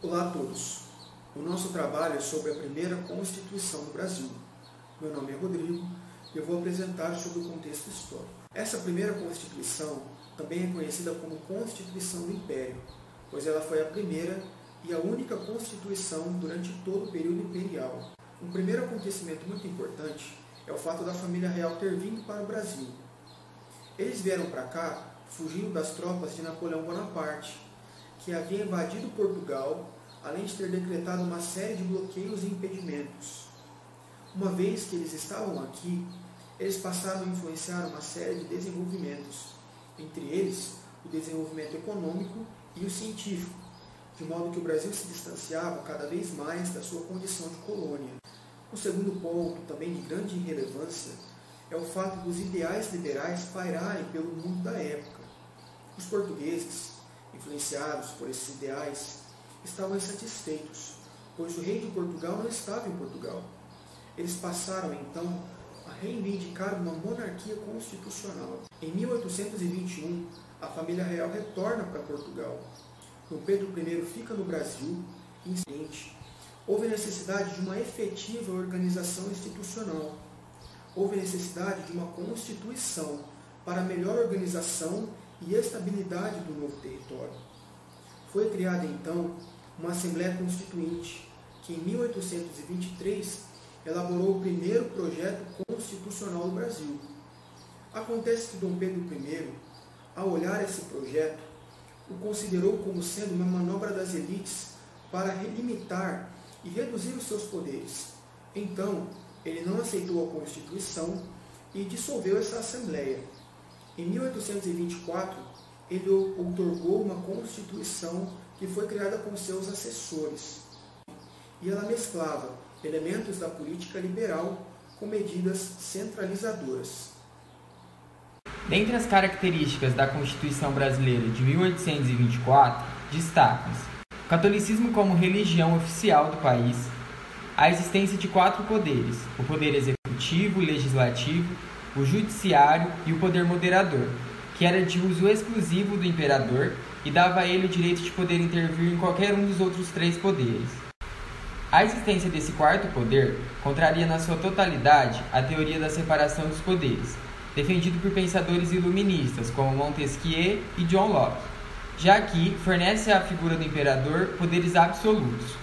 Olá a todos. O nosso trabalho é sobre a primeira Constituição do Brasil. Meu nome é Rodrigo e eu vou apresentar sobre o contexto histórico. Essa primeira Constituição também é conhecida como Constituição do Império, pois ela foi a primeira e a única Constituição durante todo o período imperial. Um primeiro acontecimento muito importante é o fato da família real ter vindo para o Brasil. Eles vieram para cá fugindo das tropas de Napoleão Bonaparte, que havia invadido Portugal, além de ter decretado uma série de bloqueios e impedimentos. Uma vez que eles estavam aqui, eles passaram a influenciar uma série de desenvolvimentos, entre eles o desenvolvimento econômico e o científico, de modo que o Brasil se distanciava cada vez mais da sua condição de colônia. O segundo ponto, também de grande relevância, é o fato dos ideais liberais pairarem pelo mundo da época. Os portugueses, influenciados por esses ideais, estavam insatisfeitos, pois o rei de Portugal não estava em Portugal. Eles passaram, então, a reivindicar uma monarquia constitucional. Em 1821, a família real retorna para Portugal. Dom Pedro I fica no Brasil e, em seguinte, houve necessidade de uma efetiva organização institucional. Houve necessidade de uma constituição para melhor organização e estabilidade do novo território. Foi criada, então, uma Assembleia Constituinte, que em 1823 elaborou o primeiro projeto constitucional do Brasil. Acontece que Dom Pedro I, ao olhar esse projeto, o considerou como sendo uma manobra das elites para limitar e reduzir os seus poderes. Então, ele não aceitou a Constituição e dissolveu essa Assembleia. Em 1824, ele outorgou uma Constituição que foi criada com seus assessores. E ela mesclava elementos da política liberal com medidas centralizadoras. Dentre as características da Constituição Brasileira de 1824, destacam-se o catolicismo como religião oficial do país, a existência de 4 poderes: o poder executivo, o legislativo, o judiciário e o poder moderador, que era de uso exclusivo do imperador e dava a ele o direito de poder intervir em qualquer um dos outros 3 poderes. A existência desse 4º poder contraria na sua totalidade a teoria da separação dos poderes, defendido por pensadores iluministas como Montesquieu e John Locke, já que fornece à figura do imperador poderes absolutos.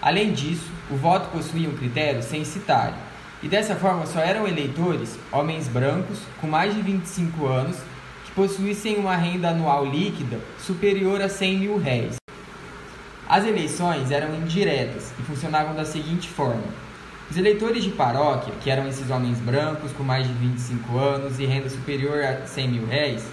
Além disso, o voto possuía um critério censitário, e dessa forma só eram eleitores homens brancos com mais de 25 anos que possuíssem uma renda anual líquida superior a 100 mil réis. As eleições eram indiretas e funcionavam da seguinte forma: os eleitores de paróquia, que eram esses homens brancos com mais de 25 anos e renda superior a 100 mil réis,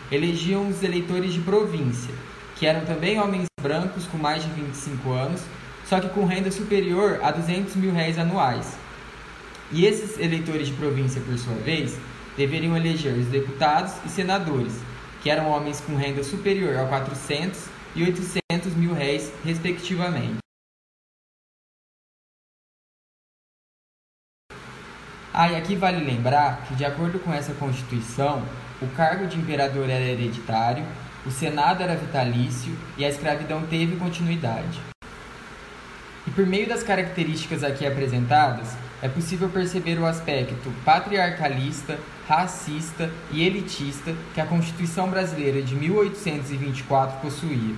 elegiam os eleitores de província, que eram também homens brancos com mais de 25 anos, só que com renda superior a 200 mil réis anuais. E esses eleitores de província, por sua vez, deveriam eleger os deputados e senadores, que eram homens com renda superior a 400 e 800 mil réis, respectivamente. E aqui vale lembrar que, de acordo com essa Constituição, o cargo de imperador era hereditário, o Senado era vitalício e a escravidão teve continuidade. E por meio das características aqui apresentadas, é possível perceber o aspecto patriarcalista, racista e elitista que a Constituição Brasileira de 1824 possuía.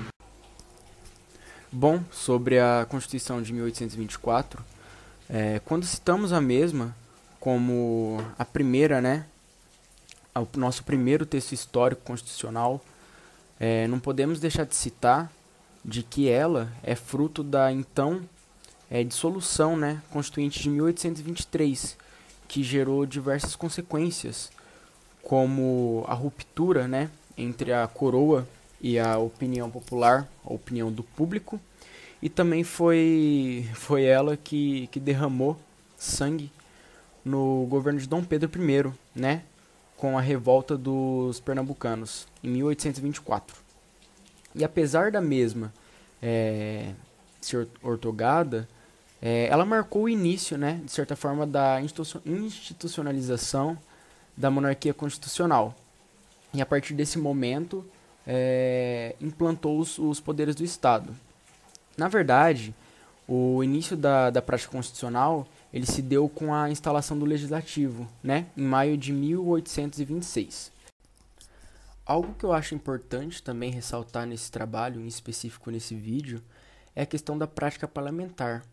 Bom, sobre a Constituição de 1824, quando citamos a mesma como a primeira, o nosso primeiro texto histórico constitucional, não podemos deixar de citar de que ela é fruto da então dissolução constituinte de 1823, que gerou diversas consequências, como a ruptura entre a coroa e a opinião popular, a opinião do público, e também foi ela que derramou sangue no governo de Dom Pedro I, com a revolta dos pernambucanos, em 1824. E apesar da mesma ser outorgada, ela marcou o início, de certa forma, da institucionalização da monarquia constitucional. E a partir desse momento, implantou os poderes do Estado. Na verdade, o início da prática constitucional ele se deu com a instalação do Legislativo, né, em maio de 1826. Algo que eu acho importante também ressaltar nesse trabalho, em específico nesse vídeo, é a questão da prática parlamentar,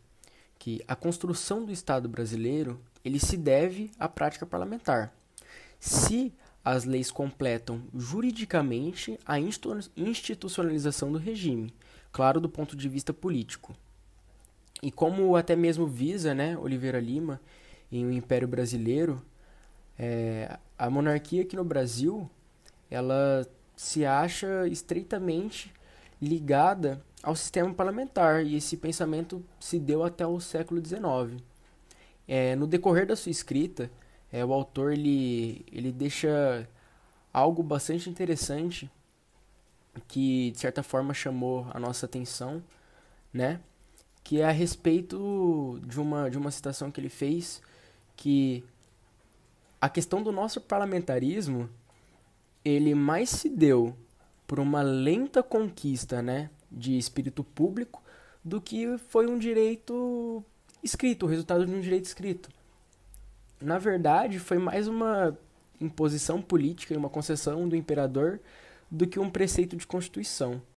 que a construção do Estado brasileiro ele se deve à prática parlamentar. Se as leis completam juridicamente a institucionalização do regime, claro, do ponto de vista político. E como até mesmo visa, né, Oliveira Lima, em O Império Brasileiro, a monarquia aqui no Brasil, ela se acha estreitamente ligada ao sistema parlamentar, e esse pensamento se deu até o século XIX. No decorrer da sua escrita, o autor ele deixa algo bastante interessante que, de certa forma, chamou a nossa atenção, né? Que é a respeito de uma citação que ele fez, que a questão do nosso parlamentarismo, ele mais se deu por uma lenta conquista, né, de espírito público, do que foi um direito escrito, o resultado de um direito escrito. Na verdade, foi mais uma imposição política e uma concessão do imperador do que um preceito de constituição.